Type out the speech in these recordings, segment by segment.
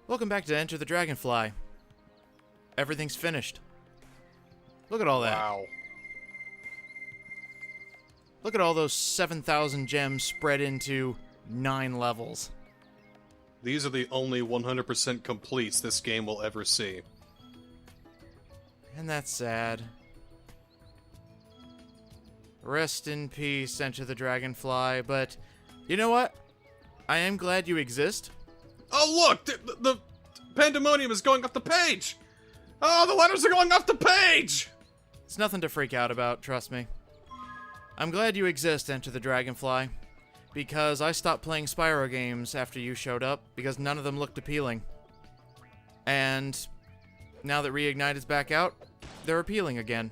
Welcome back to Enter the Dragonfly. Everything's finished. Look at all that. Wow. Look at all those 7,000 gems spread into 9 levels. These are the only 100% completes this game will ever see. And that's sad. Rest in peace, Enter the Dragonfly, but you know what? I am glad you exist. Oh, look! The pandemonium is going off the page! Oh, the letters are going off the page! It's nothing to freak out about, trust me. I'm glad you exist, Enter the Dragonfly, because I stopped playing Spyro games after you showed up, because none of them looked appealing. And now that Reignite is back out, they're appealing again.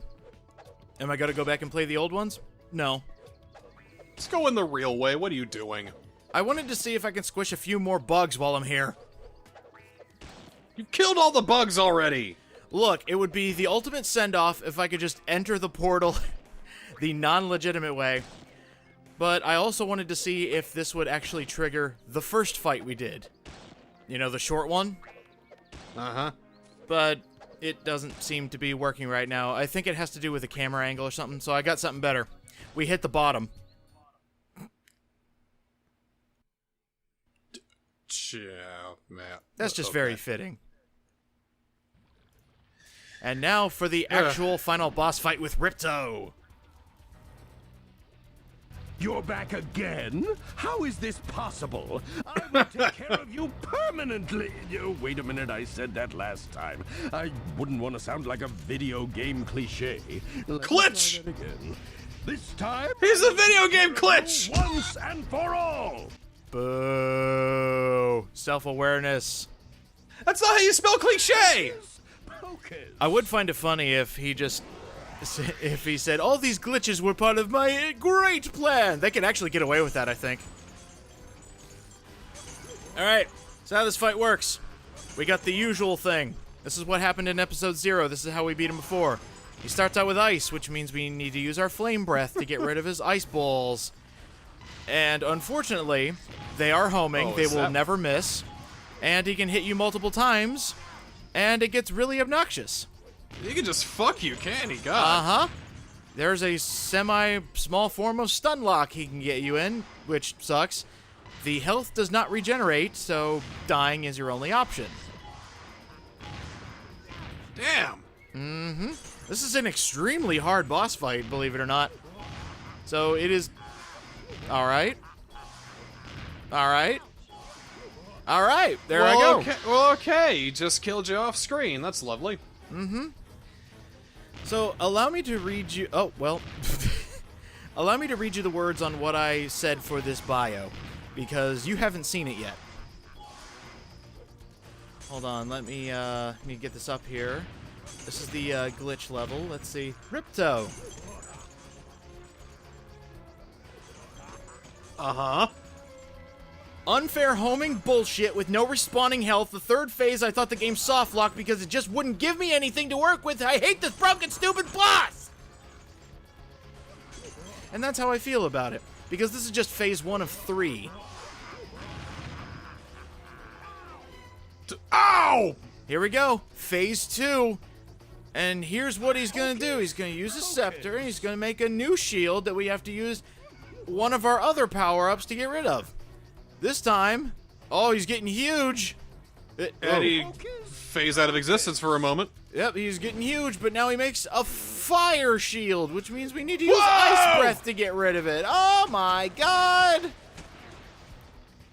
Am I gonna go back and play the old ones? No. Let's go in the real way. What are you doing? I wanted to see if I can squish a few more bugs while I'm here. You killed all the bugs already! Look, it would be the ultimate send-off if I could just enter the portal the non-legitimate way. But I also wanted to see if this would actually trigger the first fight we did. You know, the short one? Uh-huh. But it doesn't seem to be working right now. I think it has to do with the camera angle or something, so I got something better. We hit the bottom. Yeah, man. That's just very fitting. And now for the actual final boss fight with Ripto. You're back again? How is this possible? I will take care of you permanently. Oh, wait a minute, I said that last time. I wouldn't want to sound like a video game cliche. Glitch! Try that again. This time, He's a video game glitch! once and for all. Boo. Self-awareness. That's not how you spell cliche! Focus. I would find it funny if he just... if he said, all these glitches were part of my great plan. They could actually get away with that, I think. Alright, so how this fight works. We got the usual thing. This is what happened in episode 0. This is how we beat him before. He starts out with ice, which means we need to use our flame breath to get rid of his ice balls. And unfortunately, they are homing. Oh, they is will that- never miss. And he can hit you multiple times. And it gets really obnoxious. He can just fuck you, can he? God. Uh-huh. There's a semi-small form of stun lock he can get you in, which sucks. The health does not regenerate, so dying is your only option. Damn. Mm-hmm. This is an extremely hard boss fight, believe it or not. So it is... Alright. Alright. Alright, there I go. Okay. Well, okay. He just killed you off screen. That's lovely. Mm-hmm. So, allow me to read you... Oh, well... allow me to read you the words on what I said for this bio, because you haven't seen it yet. Hold on, let me get this up here. This is the glitch level. Let's see. Ripto. Uh-huh. Unfair homing bullshit with no respawning health. The third phase, I thought the game soft locked because it just wouldn't give me anything to work with. I hate this broken, stupid boss! And that's how I feel about it. Because this is just phase 1 of 3. Ow! Here we go. Phase 2. And here's what he's gonna do. He's gonna use a scepter, and he's gonna make a new shield that we have to use one of our other power-ups to get rid of. This time, oh, he's getting huge. And he phased out of existence for a moment. Yep, he's getting huge, but now he makes a fire shield, which means we need to use ice breath to get rid of it. Oh my god!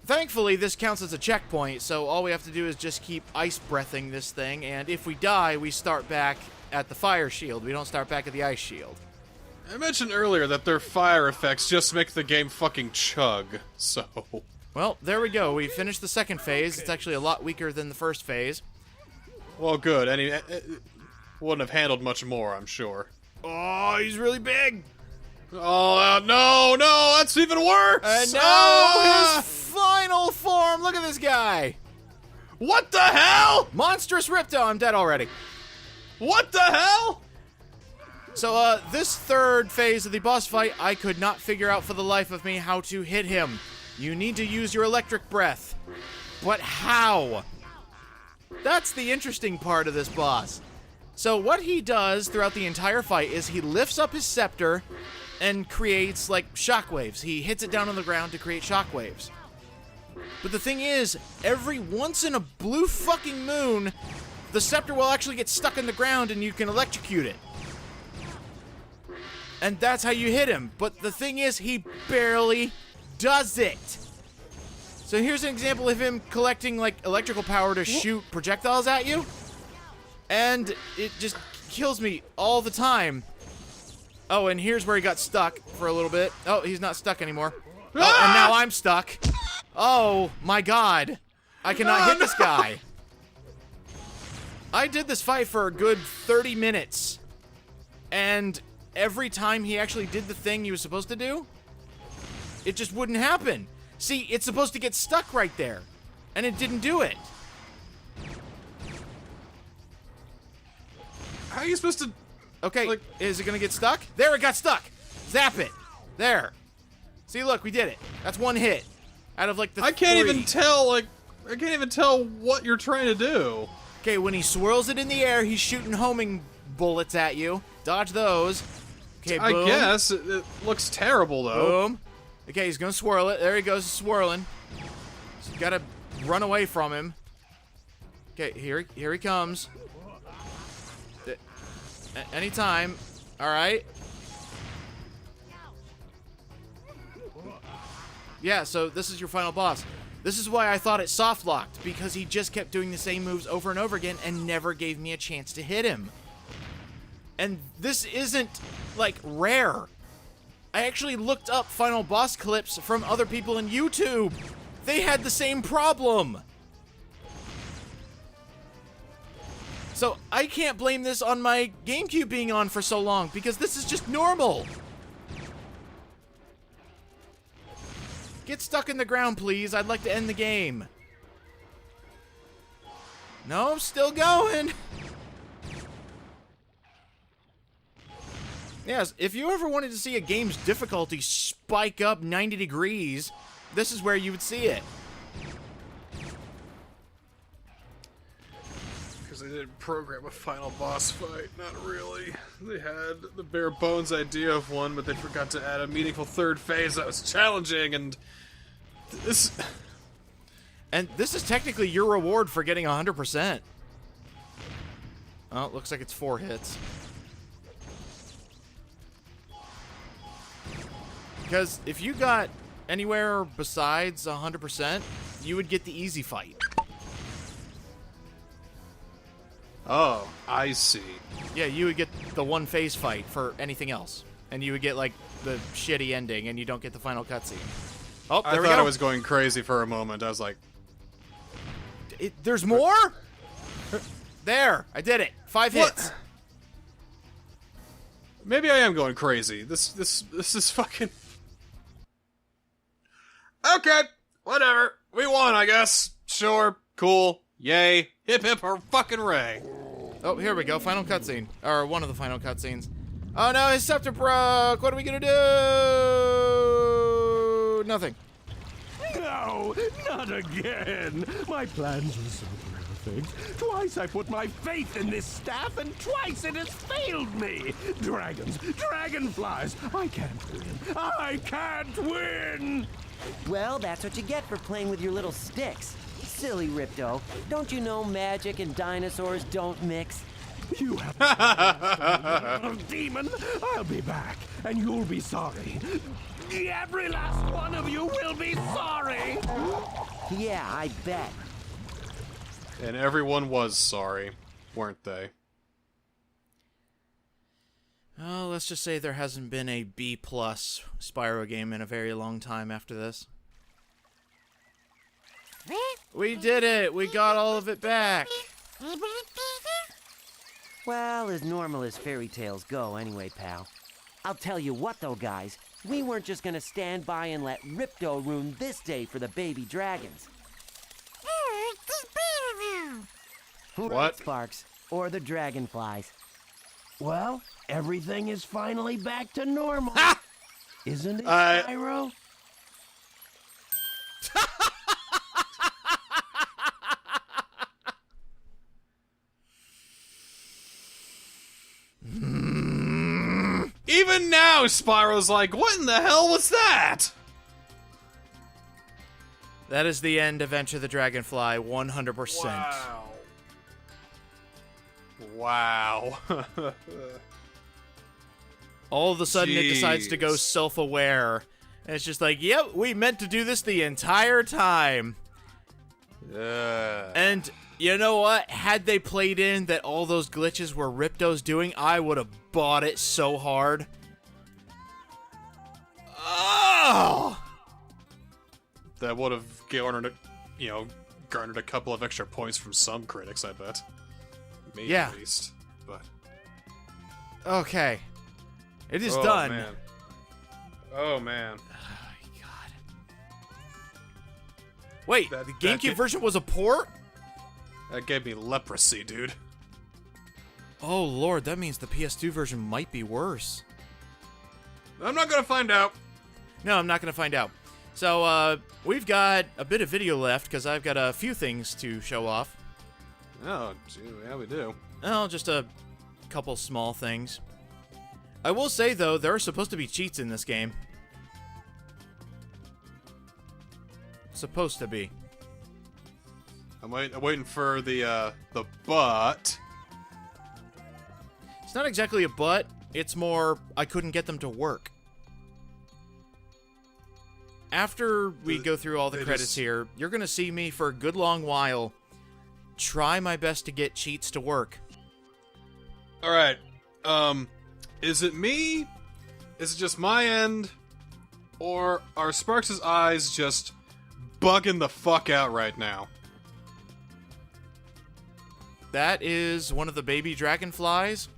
Thankfully, this counts as a checkpoint, so all we have to do is just keep ice breathing this thing, and if we die, we start back at the fire shield. We don't start back at the ice shield. I mentioned earlier that their fire effects just make the game fucking chug, so... Well, there we go. We finished the second phase. It's actually a lot weaker than the first phase. Well, good. And he wouldn't have handled much more, I'm sure. Oh, he's really big! Oh, no, that's even worse! And now Ah! his final form! Look at this guy! What the hell? Monstrous Ripto! I'm dead already. What the hell? So, this third phase of the boss fight, I could not figure out for the life of me how to hit him. You need to use your electric breath. But how? That's the interesting part of this boss. So what he does throughout the entire fight is he lifts up his scepter and creates, like, shockwaves. He hits it down on the ground to create shockwaves. But the thing is, every once in a blue fucking moon, the scepter will actually get stuck in the ground and you can electrocute it. And that's how you hit him. But the thing is, he barely does it. So here's an example of him collecting, like, electrical power to shoot projectiles at you. And it just kills me all the time. Oh, and here's where he got stuck for a little bit. Oh, he's not stuck anymore. Oh, and now I'm stuck. Oh, my God. I cannot hit this guy. I did this fight for a good 30 minutes. And every time he actually did the thing he was supposed to do, it just wouldn't happen. See, it's supposed to get stuck right there. And it didn't do it. How are you supposed to... Okay, like, is it gonna get stuck? There, it got stuck. Zap it. There. See, look, we did it. That's one hit. Out of, like, the I can't three. even tell, like... I can't even tell what you're trying to do. Okay, when he swirls it in the air, he's shooting homing bullets at you. Dodge those. Okay, boom. I guess. It looks terrible, though. Boom. Okay, he's gonna swirl it. There he goes, swirling. So you gotta run away from him. Okay, here he comes. Anytime. Alright. Yeah, so this is your final boss. This is why I thought it soft locked, because he just kept doing the same moves over and over again and never gave me a chance to hit him. And this isn't, like, rare. I actually looked up final boss clips from other people on YouTube. They had the same problem. So I can't blame this on my GameCube being on for so long, because this is just normal. Get stuck in the ground, please. I'd like to end the game. No, still going. Yes, if you ever wanted to see a game's difficulty spike up 90 degrees, this is where you would see it. Because they didn't program a final boss fight. Not really. They had the bare bones idea of one, but they forgot to add a meaningful third phase that was challenging, and this... And this is technically your reward for getting 100%. Oh, it looks like it's 4 hits. Because if you got anywhere besides 100%, you would get the easy fight. Oh, I see. Yeah, you would get the one phase fight for anything else. And you would get, like, the shitty ending, and you don't get the final cutscene. Oh, there I we thought go. I was going crazy for a moment. I was like... There's more? There, I did it. 5 hits. Maybe I am going crazy. This is fucking... Okay, whatever. We won, I guess. Sure, cool, yay, hip hip or fucking Ray. Oh, here we go. Final cutscene. Or one of the final cutscenes. Oh no, his scepter broke. What are we gonna do? Nothing. No, not again. My plans were so perfect. Twice I put my faith in this staff, and twice it has failed me. Dragons, dragonflies. I can't win. I can't win. Well, that's what you get for playing with your little sticks. Silly Ripto. Don't you know magic and dinosaurs don't mix? You have little demon. I'll be back, and you'll be sorry. Every last one of you will be sorry. Yeah, I bet. And everyone was sorry, weren't they? Oh, let's just say there hasn't been a B+ Spyro game in a very long time after this. We did it! We got all of it back! Well, as normal as fairy tales go anyway, pal. I'll tell you what, though, guys. We weren't just gonna stand by and let Ripto ruin this day for the baby dragons. What? Right, Sparks? Or the dragonflies. Well, everything is finally back to normal. Isn't it, I- Spyro? Even now, Spyro's like, what in the hell was that? That is the end of Enter the Dragonfly, 100%. Wow. All of a sudden, it decides to go Jeez. self-aware. And it's just like, yep, we meant to do this the entire time. And you know what? Had they played in that all those glitches were Ripto's doing, I would have bought it so hard. Oh! That would have garnered, garnered a couple of extra points from some critics, I bet. Me, Yeah. at least. But Okay. It is oh, done. Man. Oh, man. Oh, my God. Wait, That- the that GameCube ga- version was a port? That gave me leprosy, dude. Oh, Lord, that means the PS2 version might be worse. I'm not gonna find out. No, I'm not going to find out. So, we've got a bit of video left, because I've got a few things to show off. Oh, gee, yeah, we do. Oh, just a couple small things. I will say, though, there are supposed to be cheats in this game. Supposed to be. I'm waiting for the butt. It's not exactly a but, it's more, I couldn't get them to work. After we go through all the they credits just- here, you're going to see me for a good long while try my best to get cheats to work. Alright, is it me? Is it just my end? Or are Sparks' eyes just bugging the fuck out right now? That is one of the baby dragonflies,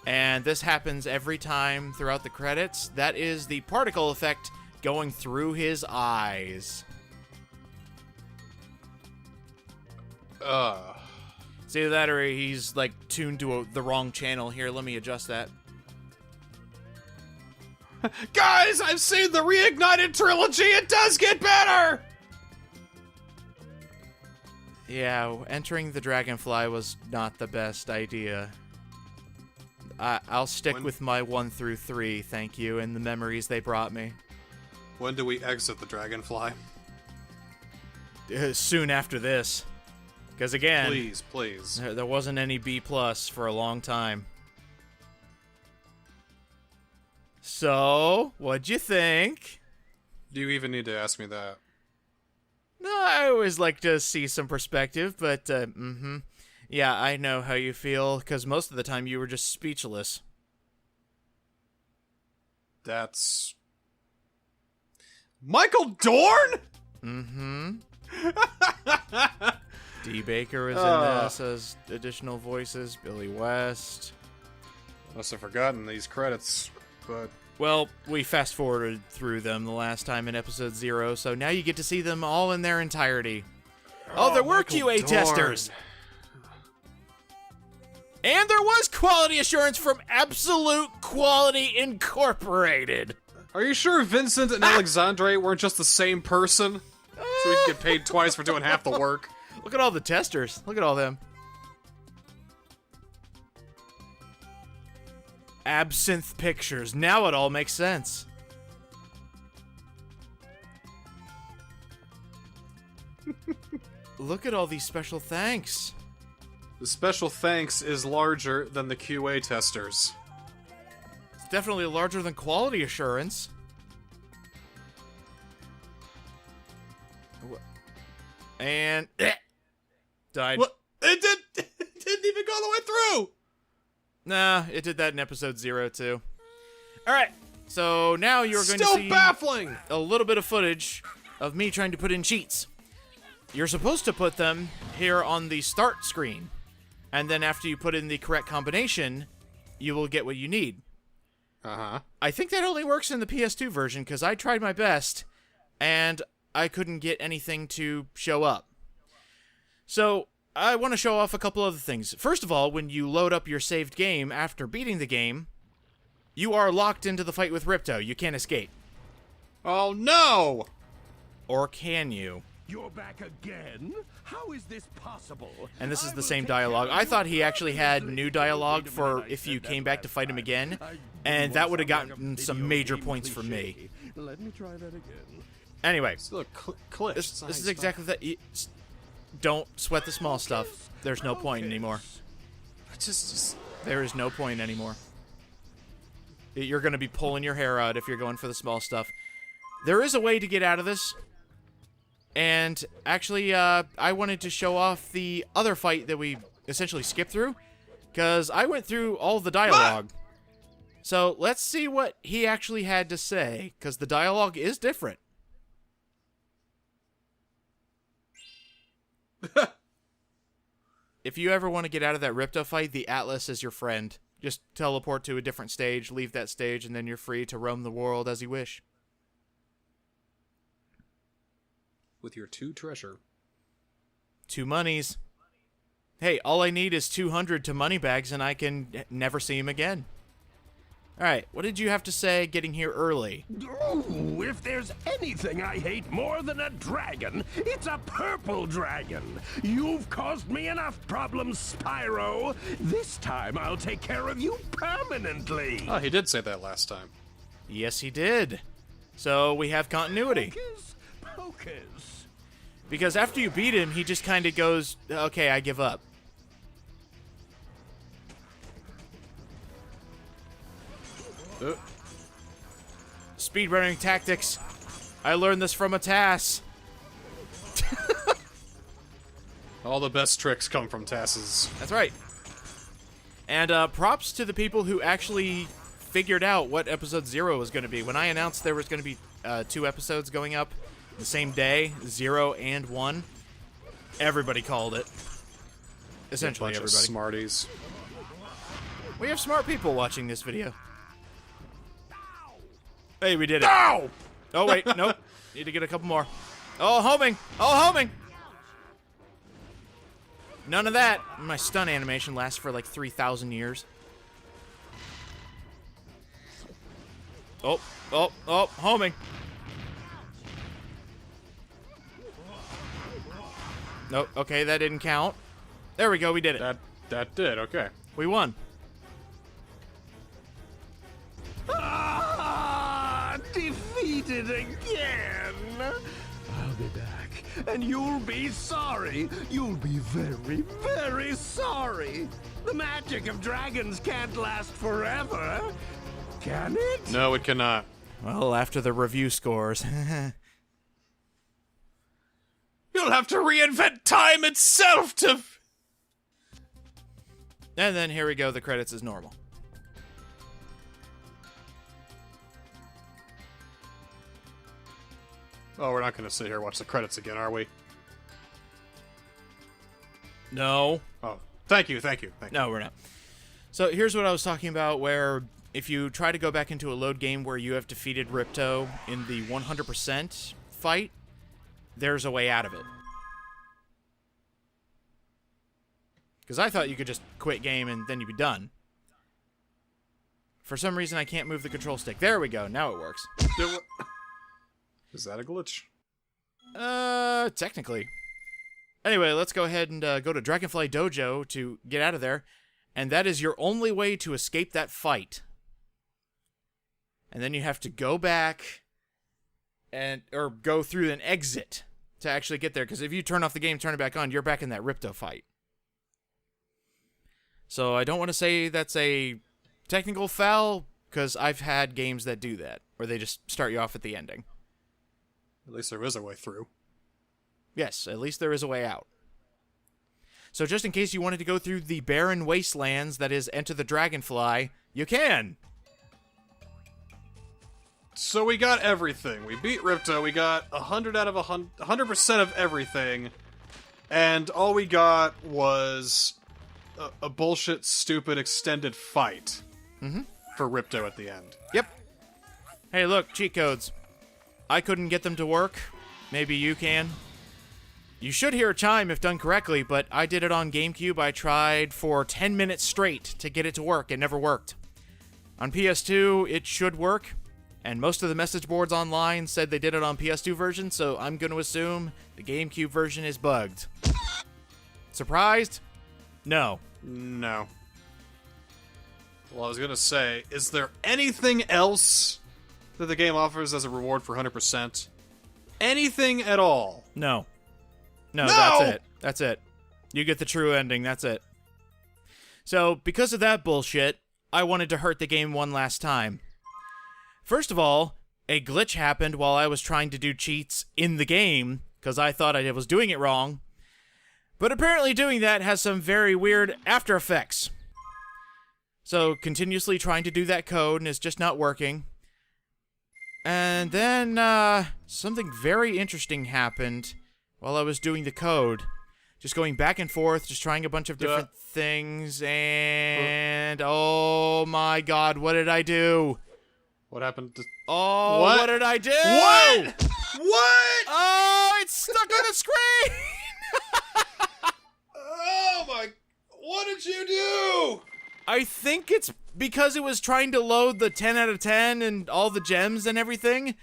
and this happens every time throughout the credits. That is the particle effect going through his eyes. It's either that or he's, like, tuned to the wrong channel. Here, let me adjust that. Guys, I've seen the Reignited trilogy! It does get better! Yeah, entering the Dragonfly was not the best idea. I'll stick with my 1 through 3, thank you, and the memories they brought me. When do we exit the Dragonfly? Soon after this. Because again, Please, please. there wasn't any B+ for a long time. So, what'd you think? Do you even need to ask me that? No, I always like to see some perspective, but, yeah, I know how you feel, because most of the time you were just speechless. That's... Michael Dorn?! D. Baker is in this as additional voices, Billy West. Must have forgotten these credits, but... Well, we fast-forwarded through them the last time in episode 0, so now you get to see them all in their entirety. Oh, there were Michael QA Dorn. testers! And there was quality assurance from Absolute Quality Incorporated! Are you sure Vincent and Alexandre weren't just the same person? So we can get paid twice for doing half the work? Look at all the testers. Look at all them. Absinthe Pictures. Now it all makes sense. Look at all these special thanks. The special thanks is larger than the QA testers. It's definitely larger than quality assurance. And died. What? It didn't even go the way through! Nah, it did that in episode 0 too. Alright, so now you're going Still to see baffling! a little bit of footage of me trying to put in cheats. You're supposed to put them here on the start screen. And then after you put in the correct combination, you will get what you need. Uh-huh. I think that only works in the PS2 version, because I tried my best, and I couldn't get anything to show up. So, I want to show off a couple other things. First of all, when you load up your saved game after beating the game, you are locked into the fight with Ripto. You can't escape. Oh no! Or can you? You're back again? How is this possible? And this is the same dialogue. I thought he actually had new dialogue for if you came back to fight him again, and that would have gotten some major points from me. Let me try that again. Anyway, Still a glitch. this is exactly that. Don't sweat the small stuff. There's no point anymore. Just There is no point anymore. You're going to be pulling your hair out if you're going for the small stuff. There is a way to get out of this. And actually, I wanted to show off the other fight that we essentially skipped through. Because I went through all the dialogue. So let's see what he actually had to say. Because the dialogue is different. If you ever want to get out of that Ripto fight, the Atlas is your friend. Just teleport to a different stage, leave that stage, and then you're free to roam the world as you wish. with your 2 treasure. 2 monies. Hey, all I need is 200 to Moneybags, and I can never see him again. Alright, what did you have to say getting here early? Oh, if there's anything I hate more than a dragon, it's a purple dragon. You've caused me enough problems, Spyro. This time I'll take care of you permanently. Oh, he did say that last time. Yes, he did. So we have continuity. Hocus pocus. Because after you beat him, he just kind of goes, okay, I give up. Speedrunning tactics. I learned this from a TAS. All the best tricks come from TAS's. That's right. And props to the people who actually figured out what episode 0 was going to be. When I announced there was going to be 2 episodes going up the same day, 0 and 1, everybody called it. Essentially, Bunch of everybody. smarties. We have smart people watching this video. Hey, we did it. Ow! Oh, wait, nope. Need to get a couple more. Oh, homing! Oh, homing! None of that. My stun animation lasts for like 3,000 years. Oh, homing. Nope, okay, that didn't count. There we go, we did it. That did, okay. We won. Defeated again. I'll be back, and you'll be sorry. You'll be very, very sorry. The magic of dragons can't last forever, can it? No, it cannot. Well, after the review scores. You'll have to reinvent time itself to... And then here we go, the credits as normal. Oh, we're not going to sit here and watch the credits again, are we? No. Oh, thank you. No, we're not. So here's what I was talking about, where if you try to go back into a load game where you have defeated Ripto in the 100% fight, there's a way out of it. Because I thought you could just quit game and then you'd be done. For some reason, I can't move the control stick. There we go. Now it works. Is that a glitch? Technically. Anyway, let's go ahead and go to Dragonfly Dojo to get out of there. And that is your only way to escape that fight. And then you have to go back or go through an exit to actually get there. Because if you turn off the game, turn it back on, you're back in that Ripto fight. So I don't want to say that's a technical foul, because I've had games that do that, where they just start you off at the ending. At least there is a way through. Yes, at least there is a way out. So just in case you wanted to go through the barren wastelands that is Enter the Dragonfly, you can! So we got everything. We beat Ripto. We got 100 out of 100% of everything. And all we got was a bullshit, stupid, extended fight. For Ripto at the end. Yep. Hey, look, cheat codes. I couldn't get them to work. Maybe you can. You should hear a chime if done correctly, but I did it on GameCube. I tried for 10 minutes straight to get it to work. It never worked. On PS2, it should work. And most of the message boards online said they did it on PS2 version, so I'm going to assume the GameCube version is bugged. Surprised? No. No. Well, I was gonna say, is there anything else that the game offers as a reward for 100%? Anything at all? No. No, No! that's it. That's it. You get the true ending, that's it. So, because of that bullshit, I wanted to hurt the game one last time. First of all, a glitch happened while I was trying to do cheats in the game, because I thought I was doing it wrong. But apparently doing that has some very weird after effects. So, continuously trying to do that code and it's just not working. And then, something very interesting happened while I was doing the code. Just going back and forth, just trying a bunch of different things, and... Oh my god, what did I do? What happened to... Oh, what did I do? What? What? Oh, it's stuck on the screen! Oh my... What did you do? I think it's because it was trying to load the 10 out of 10 and all the gems and everything.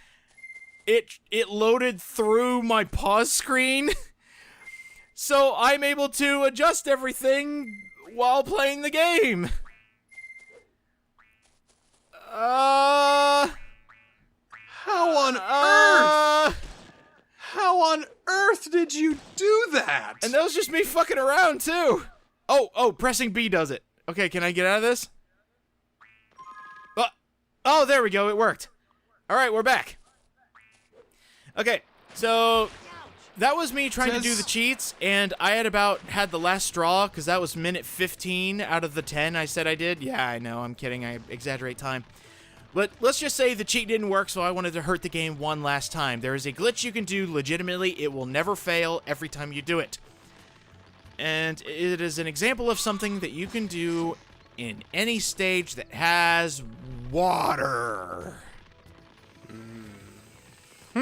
It loaded through my pause screen. So I'm able to adjust everything while playing the game. How on earth? How on earth did you do that? And that was just me fucking around too. Oh, pressing B does it. Okay, can I get out of this? Oh, there we go, it worked. Alright, we're back. Okay, so that was me trying to do the cheats, and I had the last straw, because that was minute 15 out of the 10 I said I did. Yeah, I know, I'm kidding, I exaggerate time. But let's just say the cheat didn't work, so I wanted to hurt the game one last time. There is a glitch you can do legitimately. It will never fail every time you do it. And it is an example of something that you can do in any stage that has water.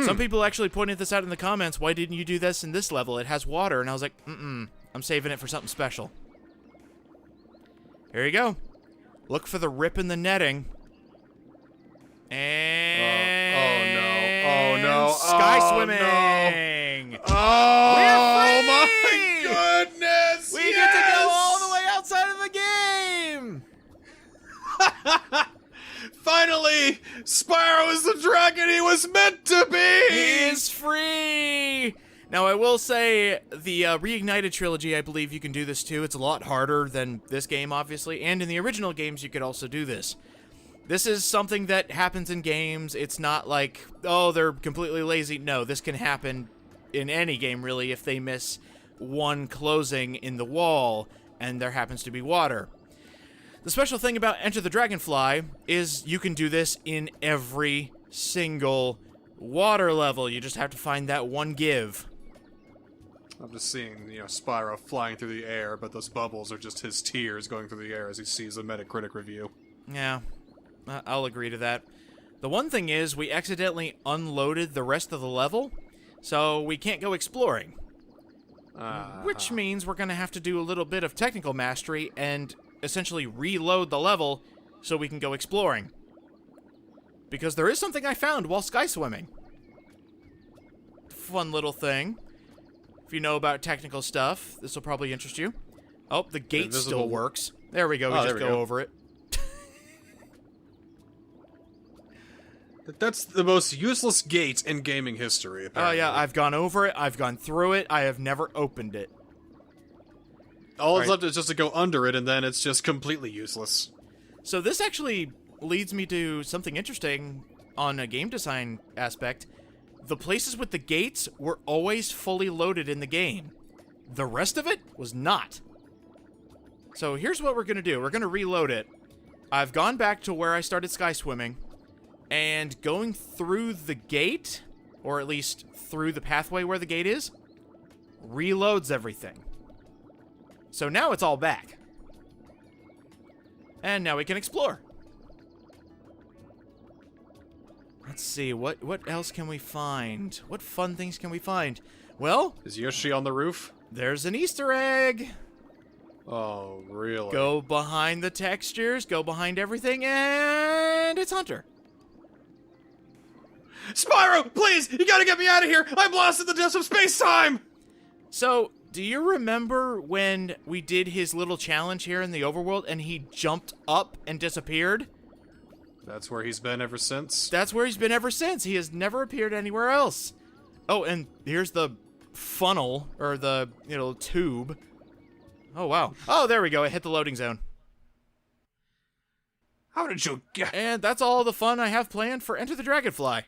Some people actually pointed this out in the comments. Why didn't you do this in this level? It has water. And I was like, I'm saving it for something special. Here you go. Look for the rip in the netting. And... Oh no. Sky swimming! No. Oh my free! goodness! We get to go all the way outside of the game! Finally! Spyro is the dragon he was meant to be! He's free! Now, I will say, the Reignited trilogy, I believe you can do this too. It's a lot harder than this game, obviously. And in the original games, you could also do this. This is something that happens in games. It's not like, oh, they're completely lazy. No, this can happen in any game, really, if they miss one closing in the wall and there happens to be water. The special thing about Enter the Dragonfly is you can do this in every single water level. You just have to find that one give. I'm just seeing, Spyro flying through the air, but those bubbles are just his tears going through the air as he sees a Metacritic review. Yeah. I'll agree to that. The one thing is, we accidentally unloaded the rest of the level, so we can't go exploring. Which means we're going to have to do a little bit of technical mastery and essentially reload the level so we can go exploring. Because there is something I found while sky swimming. Fun little thing. If you know about technical stuff, this will probably interest you. Oh, the gate still works. There we go, we just go over it. That's the most useless gate in gaming history, apparently. Oh yeah, I've gone over it, I've gone through it, I have never opened it. All that's left is just to go under it, and then it's just completely useless. So this actually leads me to something interesting on a game design aspect. The places with the gates were always fully loaded in the game. The rest of it was not. So here's what we're going to do. We're going to reload it. I've gone back to where I started sky swimming. And going through the gate, or at least through the pathway where the gate is, reloads everything. So now it's all back. And now we can explore. Let's see, what else can we find? What fun things can we find? Well... Is Yoshi on the roof? There's an Easter egg! Oh, really? Go behind the textures, go behind everything, and it's Hunter. Spyro, please! You gotta get me out of here! I'm lost in the depths of space-time! So, do you remember when we did his little challenge here in the overworld and he jumped up and disappeared? That's where he's been ever since. That's where he's been ever since. He has never appeared anywhere else. Oh, and here's the funnel, or the, tube. Oh, wow. Oh, there we go. It hit the loading zone. How did you get... And that's all the fun I have planned for Enter the Dragonfly.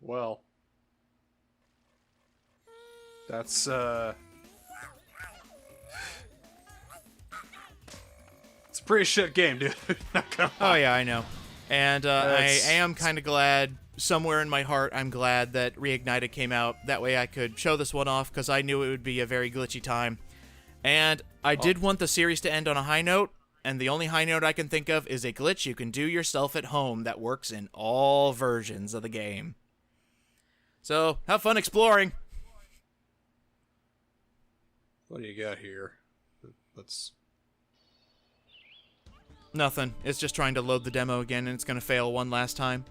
Well... That's, It's a pretty shit game, dude. Not gonna lie. Oh, yeah, I know. And I That's- am kind of glad, somewhere in my heart, I'm glad that Reignited came out. That way I could show this one off, because I knew it would be a very glitchy time. And I did want the series to end on a high note, and the only high note I can think of is a glitch you can do yourself at home that works in all versions of the game. So, have fun exploring! What do you got here? Let's... Nothing. It's just trying to load the demo again, and it's going to fail one last time.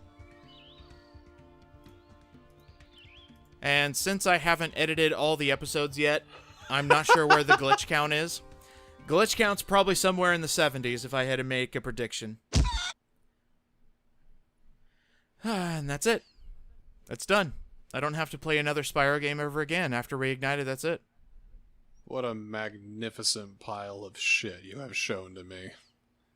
And since I haven't edited all the episodes yet, I'm not sure where the glitch count is. Glitch count's probably somewhere in the 70s if I had to make a prediction. And that's it. That's done. I don't have to play another Spyro game ever again. After Reignited, that's it. What a magnificent pile of shit you have shown to me.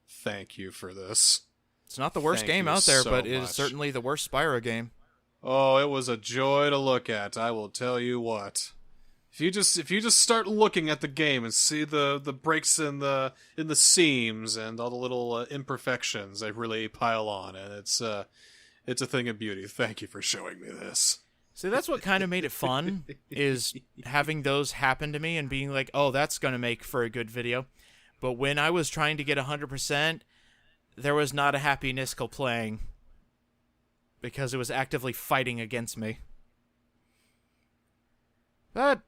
Thank you for this. It's not the worst Thank game you out there, so but it is much. certainly the worst Spyro game. Oh, it was a joy to look at, I will tell you what. If you just start looking at the game and see the breaks in the seams and all the little imperfections they really pile on, and it's a thing of beauty. Thank you for showing me this. See, that's what kind of made it fun, is having those happen to me and being like, oh, that's going to make for a good video. But when I was trying to get 100%, there was not a happy Niskel playing, because it was actively fighting against me. But,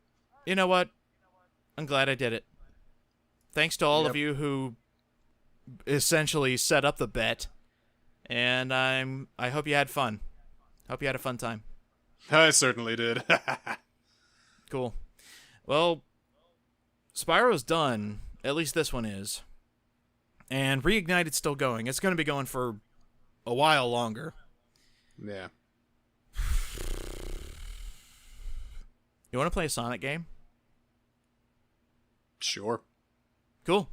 you know what? I'm glad I did it. Thanks to all of you who essentially set up the bet. And I hope you had fun. Hope you had a fun time. I certainly did. Cool. Well, Spyro's done. At least this one is. And Reignited's still going. It's going to be going for a while longer. Yeah. You want to play a Sonic game? Sure. Cool.